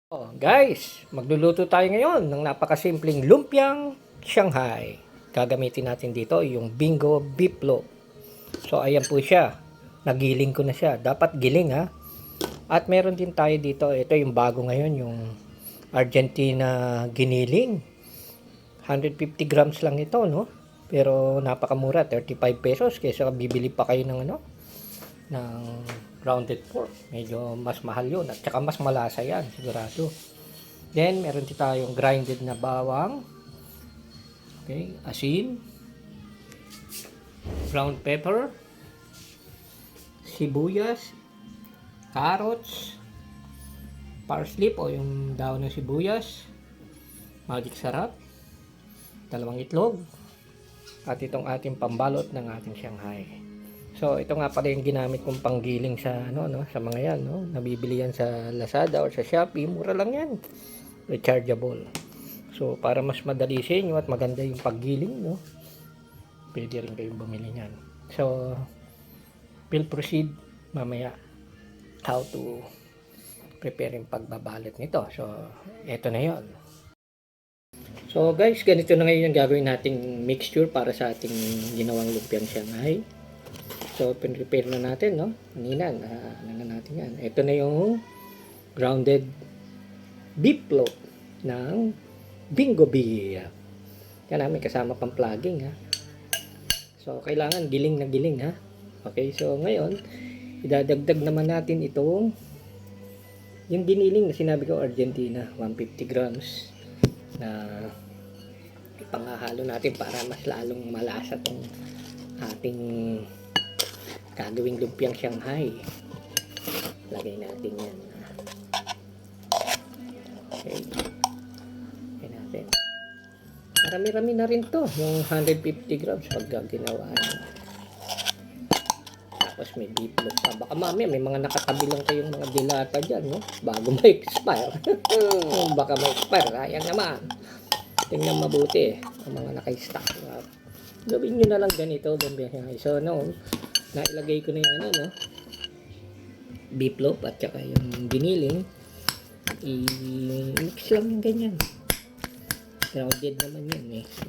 Oh, guys, magluluto tayo ngayon ng napakasimpleng lumpiang Shanghai. Gagamitin natin dito yung Bingo Beef Loaf. So, ayan po siya. Nagiling ko na siya. Dapat giling ha. At meron din tayo dito. Ito yung bago ngayon, yung Argentina giniling. 150 grams lang ito, no? Pero napakamura, 35 pesos. Kaysa bibili pa kayo ng ng grounded pork. Medyo mas mahal yun. At saka mas malasa yan, sigurado. Then, meron din tayong grinded na bawang. Okay, asin. Brown pepper. Sibuyas. Carrots. Parsley o yung daon ng sibuyas. Magic sarap. 2 itlog. At itong ating pambalot ng ating Shanghai. So, ito nga pala yung ginamit kong panggiling sa sa mga yan, no. Nabibili yan sa Lazada or sa Shopee, mura lang yan. Rechargeable. So, para mas madali sa inyo at maganda yung paggiling, no. Pwede rin kayong bumili niyan. So, we'll proceed mamaya how to prepare yung pagbabalot nito. So, ito na 'yon. So, guys, ganito na ngayon yung gagawin nating mixture para sa ating ginawang lumpiang Shanghai. So, prepare na natin, no? Kanina, na natin yan. Ito na yung grounded beef loaf ng Bingo Beef. Yan may kasama pang plugging, ha? So, kailangan giling na giling, ha? Okay, so ngayon, idadagdag naman natin itong yung giniling na sinabi ko, Argentina, 150 grams na ipangahalo natin para mas lalong malasa tong ating gagawing lumpiang Shanghai. Lagay natin yan. Okay. Lagay natin. Marami-rami na rin to. Yung 150 grams pag ginawa. Tapos may beef loaf pa. Baka mamaya may mga nakatabi lang kayong mga dilata dyan, no? Bago ma-expire. Baka ma-expire. Ayan naman. Tingnan mabuti. Ang mga naka-stock. Gawin nyo na lang ganito. So, nailagay ko na yung beef loaf at saka yung giniling. I-mix lang yung ganyan. Grounded naman yan, eh. So,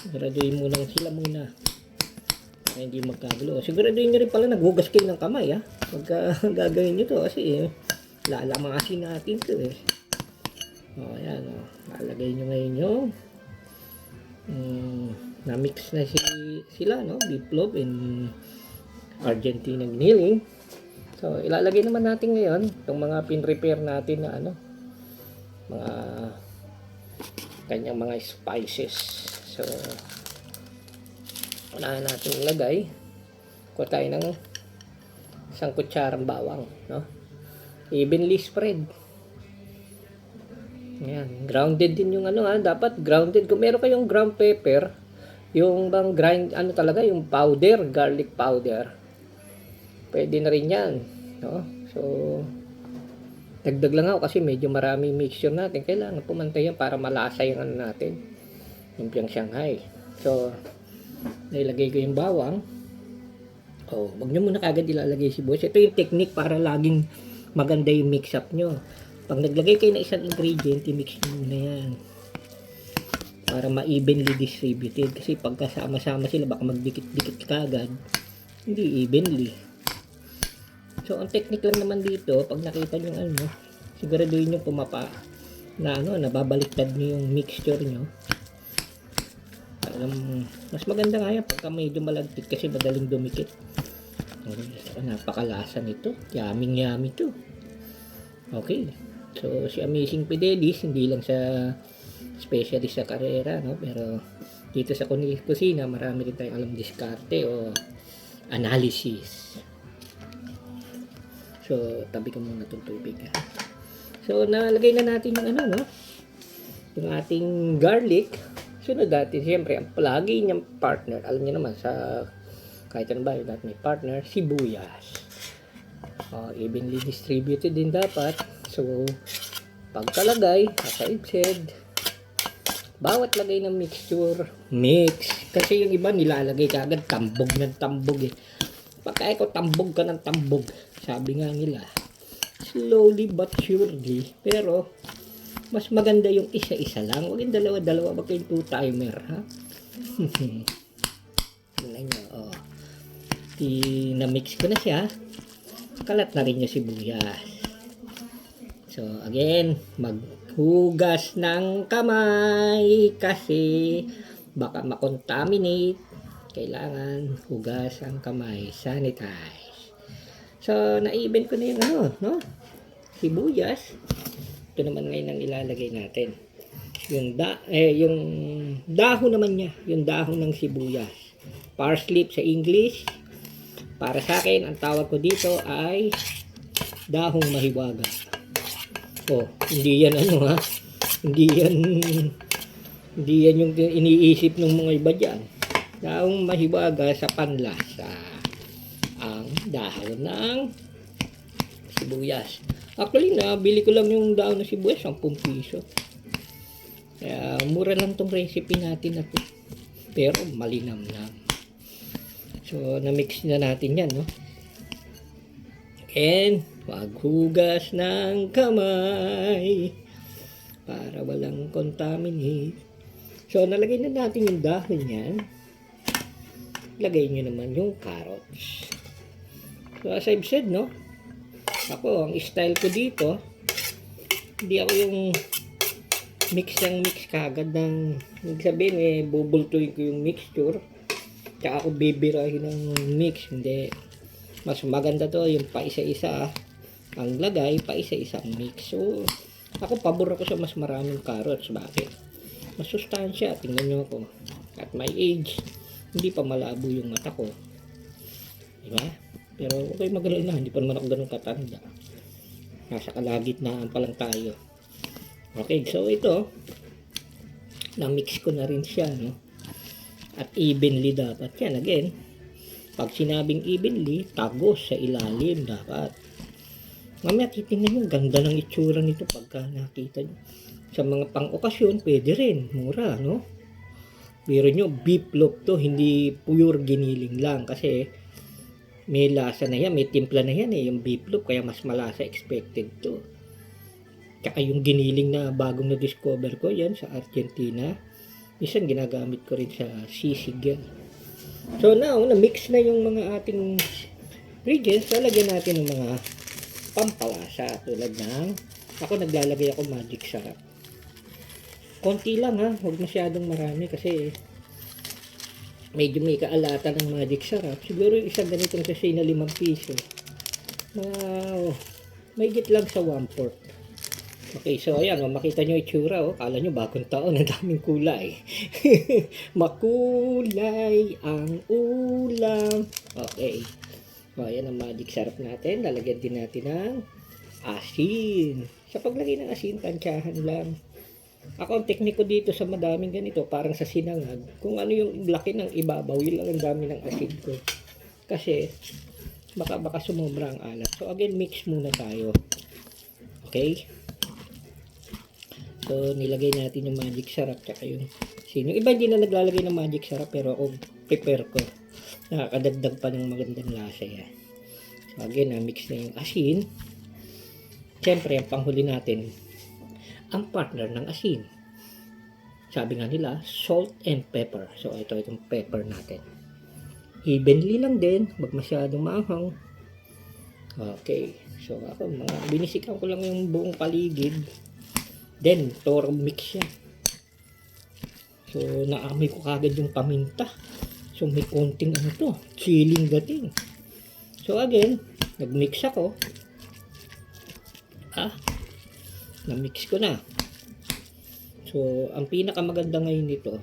siguraduhin mo lang sila muna para hindi magkagulo. Siguraduhin nyo rin pala naghugas kayo ng kamay, ha, pagka gagawin nyo to kasi lalamasin natin to, eh. Ayan, lalagay nyo ngayon yung na-mix na sila, no? Beef loaf and Argentina giniling. So, ilalagay naman natin ngayon itong mga pin-repair natin na mga kanyang mga spices. So, unahin natin ilagay. Kuha tayo ng 1 kutsarang bawang, no? Evenly spread. Ayan, grounded din yung dapat grounded. Kung meron kayong ground pepper, yung bang grind, talaga, yung powder, garlic powder, pwede na rin yan, no? So, dagdag lang ako kasi medyo marami mixture natin. Kailangan pumantay yan para malasa yung natin, yung lumpiang Shanghai. So, nailagay ko yung bawang. Wag nyo muna kagad ilalagay sibuyas. Ito yung technique para laging maganda yung mix up nyo. Pag naglagay kayo ng isang ingredient, i-mix nyo muna yan para ma-evenly distributed. Kasi pagkasama-sama sila, baka magdikit-dikit kagad, hindi evenly. So, ang technique lang naman dito, pag nakita nyo siguraduhin nyo pumapa na nababaliktad nyo yung mixture nyo. Mas maganda nga yan pagka medyo malagkit kasi madaling dumikit. So, napakalasa nito. Yummy to. Okay. So, si Amazing Fidelis, hindi lang sa specialist sa karera, no? Pero dito sa kusina, marami rin tayong alam diskarte o analysis. So, tabi ko muna itong tubig, ha? So, nalagay na natin yung yung ating garlic. Sunod natin, siyempre, ang palagi niyang partner. Alam niyo naman, sa kahit ano ba, yung may partner, sibuyas. Evenly distributed din dapat. So, pagkalagay, aside, bawat lagay ng mixture, mix. Kasi yung iba nilalagay kagad tambog ng tambog, eh. Pagka ikaw tambog ka ng tambog, sabi nga nila, slowly but surely. Pero, mas maganda yung isa-isa lang. Huwag yung dalawa-dalawa. Huwag kayong two-timer, ha? Tingnan nyo, oh. Na-mix ko na siya. Kalat na rin yung sibuyas. So, again, maghugas ng kamay kasi baka makontaminate. Kailangan hugas ang kamay. Sanitize. So, na-even ko na yung no? Sibuyas. Ito naman ngayon ang ilalagay natin. Yung dahon naman niya. Yung dahon ng sibuyas. Parsley sa English. Para sa akin, ang tawag ko dito ay dahong mahiwaga. Oh, hindi yan ha. Hindi yan yung iniisip ng mga iba dyan. Dahong mahiwaga sa panlasa. Ang dahon ng sibuyas. Actually, nabili ko lang yung dahon ng sibuyas, 10 piso. Kaya, mura lang tong recipe natin na to. Pero, malinamnam. So, na-mix na natin yan, no? And, maghugas ng kamay para walang contaminate. So, nalagay na natin yung dahon yan. Lagay nyo naman yung carrots. So, as I've said, no? Ako, ang style ko dito, hindi ako yung mix kagad ng, ibig sabihin, bubultuin ko yung mixture. Tsaka ako bibirahin ng mix. Hindi. Mas maganda to, yung pa isa-isa. Ang lagay, pa isa-isang mix. So, ako, pabor ako sa mas maraming carrots. Bakit? Mas sustansya. Tingnan nyo ako. At my age, hindi pa malabo yung mata ko. Diba? Pero okay, magaling na. Hindi pa naman ako ganun katanda. Nasa kalagitnaan pa lang tayo. Okay, so ito, na-mix ko na rin siya, no? At evenly dapat. Yan, again, pag sinabing evenly, tagos sa ilalim dapat. Mamaya titingnan yung ganda ng itsura nito pagka nakita nyo. Sa mga pang-okasyon, pwede rin. Mura, no? Pero nyo, beef loaf to, hindi pure giniling lang. Kasi may lasa na yan, may timpla na yan yung beef loaf. Kaya mas malasa expected to. Tsaka yung giniling na bagong na-discover ko, yan sa Argentina. Minsan ginagamit ko rin sa sisig yan. So now, na-mix na yung mga ating ingredients. Lalagyan natin ng mga pampalasa. Tulad ng, ako naglalagay ako magic sarap. Konti lang ha, huwag masyadong marami kasi medyo may kaalata ng magic sarap. Siguro isa ganitong sachet na 5 piso. May git lang sa 1/4. Okay, so ayan, makita nyo itsura, kala nyo bagong taon, ang daming kulay. Makulay ang ulam. Okay, so ayan ang magic sarap natin. Lalagyan din natin ng asin. Sa paglagay ng asin, tansyahan lang. Ako, ang teknik ko dito sa madaming ganito, parang sa sinangag, kung ano yung laki ng ibabaw, yun lang ang dami ng asin ko. Kasi, baka sumobra ang alat. So, again, mix muna tayo. Okay? So, nilagay natin yung magic sarap, tsaka yung asin. Yung iba hindi na naglalagay ng magic sarap, pero ako, prepare ko. Nakakadagdag pa ng magandang lasa yan. So, again, mix na yung asin. Siyempre, ang panghuli natin, ang partner ng asin. Sabi nga nila, salt and pepper. So, itong pepper natin. Evenly lang din, wag masyadong maanghang. Okay. So, ako, binisikan ko lang yung buong paligid. Then, toro mix siya. So, naamoy ko kagad yung paminta. So, may konting chilling dating. So, again, nagmix ako. Na-mix ko na. So, ang pinakamaganda ngayon nito,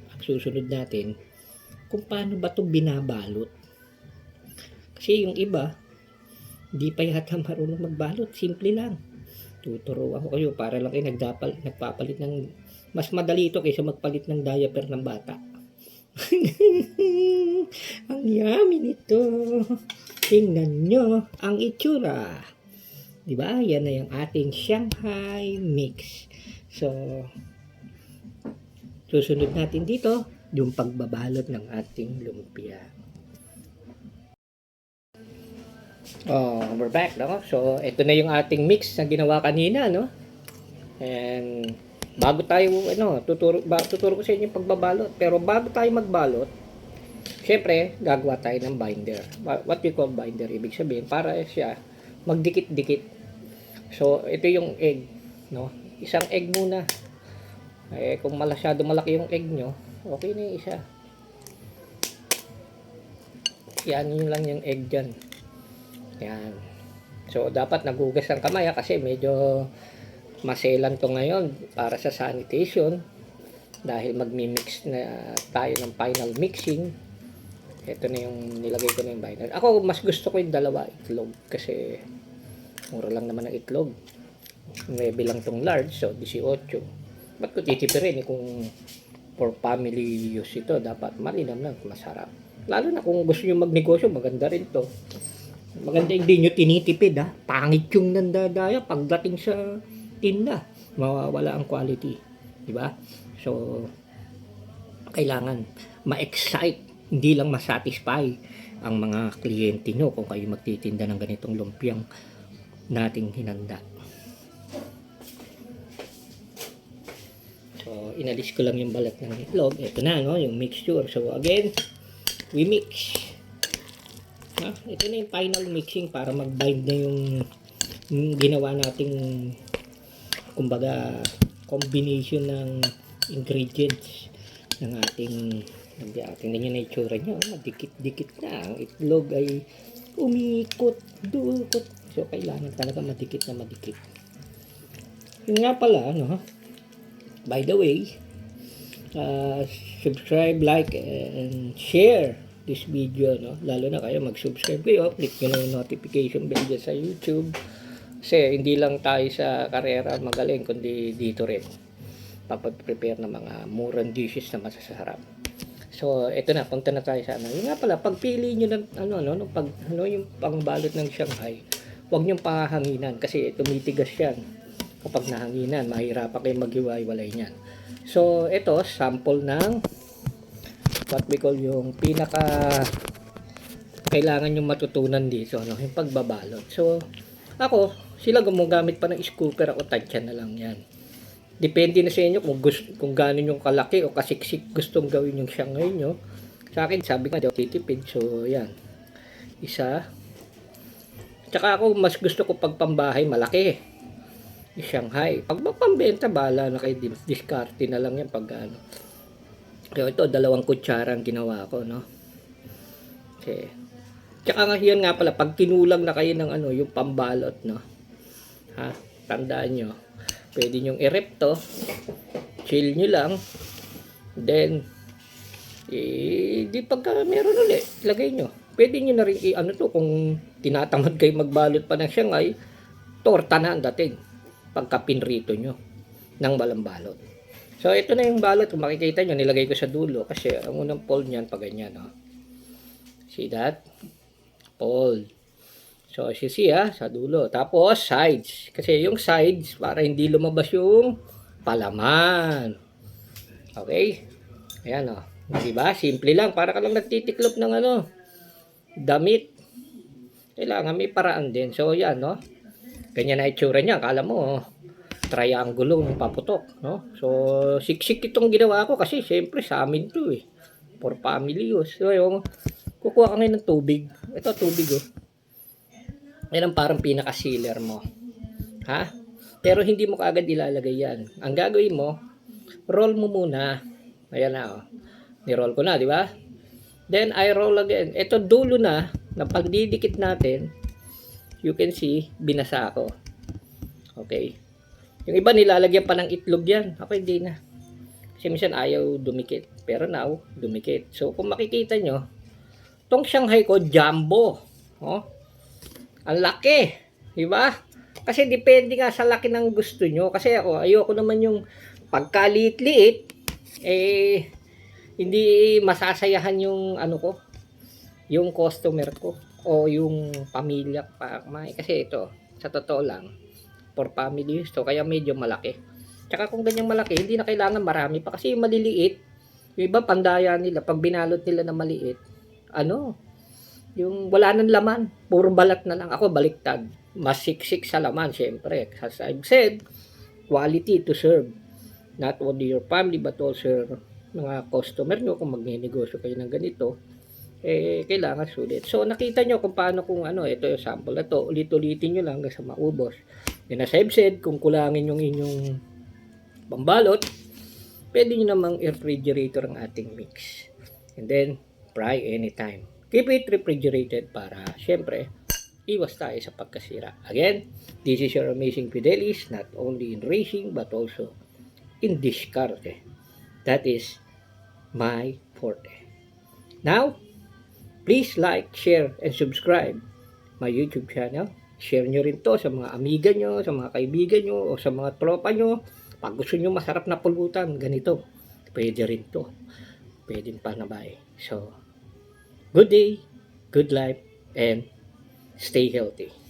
ang susunod natin, kung paano ba ito binabalot. Kasi yung iba, hindi pa yata marunong magbalot. Simple lang. Tuturuan ko kayo para lang kayo nagpapalit ng, mas madali ito kaysa magpalit ng diaper ng bata. Ang yummy nito. Tingnan nyo ang itsura. Diba? Yan na yung ating Shanghai mix. So, susunod natin dito, yung pagbabalot ng ating lumpia. Oh, we're back, no? So, ito na yung ating mix na ginawa kanina, no? And bago tayo, tuturo ko sa inyo yung pagbabalot. Pero bago tayo magbalot, syempre, gagawa tayo ng binder. What we call binder, ibig sabihin, para siya magdikit-dikit. So, ito yung egg, no? Isang egg muna. Eh, kung masyado malaki yung egg nyo, okay na yung isa. Yan yun lang yung egg dyan. Yan. So, dapat nagugas ang kamay kasi medyo maselan to ngayon para sa sanitation. Dahil magmi-mix na tayo ng final mixing. Ito na yung nilagay ko na yung binder. Ako, mas gusto ko yung dalawa itlog kasi mura lang naman ang itlog. 9 lang tong large, so 18. Ba't ko titipirin kung for family use ito, dapat malinam lang, masarap. Lalo na kung gusto nyo magnegosyo, maganda rin to. Maganda hindi nyo tinitipid ha. Pangit yung nandadaya pagdating sa tinda. Mawawala ang quality. Diba? So, kailangan ma-excite, hindi lang ma-satisfy ang mga kliyente nyo kung kayo magtitinda ng ganitong lumpiang nating hinanda. So, inalis ko lang yung balat ng itlog. Ito na, no? Yung mixture. So, again, we mix. Ito na yung final mixing para mag-bind na yung ginawa nating kumbaga combination ng ingredients ng ating tingnan nyo na itsura nyo, dikit-dikit na ang itlog ay umikot-dukot, so kailangan talaga madikit na madikit. Yun nga pala, no? By the way, subscribe, like, and share this video, no? Lalo na kayo mag-subscribe kayo, click nyo na yung notification bell dyan sa YouTube kasi hindi lang tayo sa karera magaling kundi dito rin papag-prepare ng mga murang dishes na masasarap. So ito na, punta na tayo sa yun nga pala, pagpili nyo ng yung pangbalot ng Shanghai, huwag nyo pahanginan kasi tumitigas yan kapag nahanginan, mahirapan kayo maghiwa-hiwalay niyan. So ito, sample ng what we call yung pinaka kailangan yung matutunan dito, yung pagbabalot. So ako, sila gumagamit pa ng scooper, ako tansya na lang yan. Depende na sa inyo kung gano'n yung kalaki o kasiksik gustong gawin yung Shanghai nyo. Sa akin, sabi ko, titipid. So yan, isa. Tsaka ako, mas gusto ko pag pambahay malaki yung Shanghai. Pag pambenta, bala na kayo, diskarte na lang yan pag ano. So ito, 2 kutsara ang ginawa ko, no? Okay. Tsaka nga yan nga pala, pag kinulang na kayo ng yung pambalot, no? Ha? Tandaan nyo, pwede nyong i-rep to, chill nyo lang, then, di pagka meron ulit, lagay nyo. Pwede nyo na rin to, kung tinatamad kayo magbalot pa ng Shanghai, torta na ang dating, pagka pinrito nyo, ng walang balot. So, ito na yung balot. Kung makikita nyo, nilagay ko sa dulo. Kasi, ang unang fold nyan, pag ganyan, no? See that? Fold. So, as you see, sa dulo. Tapos, sides. Kasi yung sides, para hindi lumabas yung palaman. Okay? Ayan, o. Diba? Simple lang. Para ka lang nagtitiklop ng damit. Kailangan may paraan din. So, yan, no? Ganyan na itsura niya. Akala mo, triangulo ng paputok, no? So, siksik itong ginawa ko kasi syempre sa amin to for family use. So, yung kukuha ka ngayon ng tubig. Ito tubig, yan ang parang pinaka-sealer mo. Ha? Pero hindi mo kaagad ilalagay yan. Ang gagawin mo, roll mo muna. Ayan na, ni-roll ko na, di ba? Then, I roll again. Ito dulo na pagdidikit natin, you can see, binasa ako. Okay? Yung iba nilalagyan pa ng itlog yan. Ako hindi na. Kasi minsan ayaw dumikit. Pero now, dumikit. So kung makikita nyo, tong Shanghai ko, jumbo. Ang laki. Diba? Kasi depende nga sa laki ng gusto nyo. Kasi ako, ayoko naman yung pagkaliit-liit, hindi masasayahan yung yung customer ko. O yung pamilya pa. Kasi ito, sa totoo lang, for family use to, kaya medyo malaki. Tsaka kung ganyang malaki, hindi na kailangan marami pa kasi yung maliliit, yung iba pandaya nila, pag binalot nila na maliit, Yung wala nang laman, puro balat na lang. Ako baliktad. Mas siksik sa laman, syempre. As I've said, quality to serve. Not only your family, but also your mga customer nyo. Kung magne-negosyo kayo ng ganito, kailangan sulit. So, nakita nyo kung paano kung ito yung sample na to. Ulit-ulitin nyo lang hanggang sa maubos. And as I've said, kung kulangin yung inyong pambalot, pwede nyo namang refrigerator ang ating mix. And then, fry anytime. Keep it refrigerated para, syempre, iwas tayo sa pagkasira. Again, this is your amazing Fidelis, not only in racing, but also in discarte. That is my forte. Now, please like, share, and subscribe my YouTube channel. Share nyo rin to sa mga amiga nyo, sa mga kaibigan nyo, o sa mga tropa nyo. Pag gusto nyo masarap na pulutan, ganito. Pwede rin to. Pwede pa na ba. So, good day, good life, and stay healthy.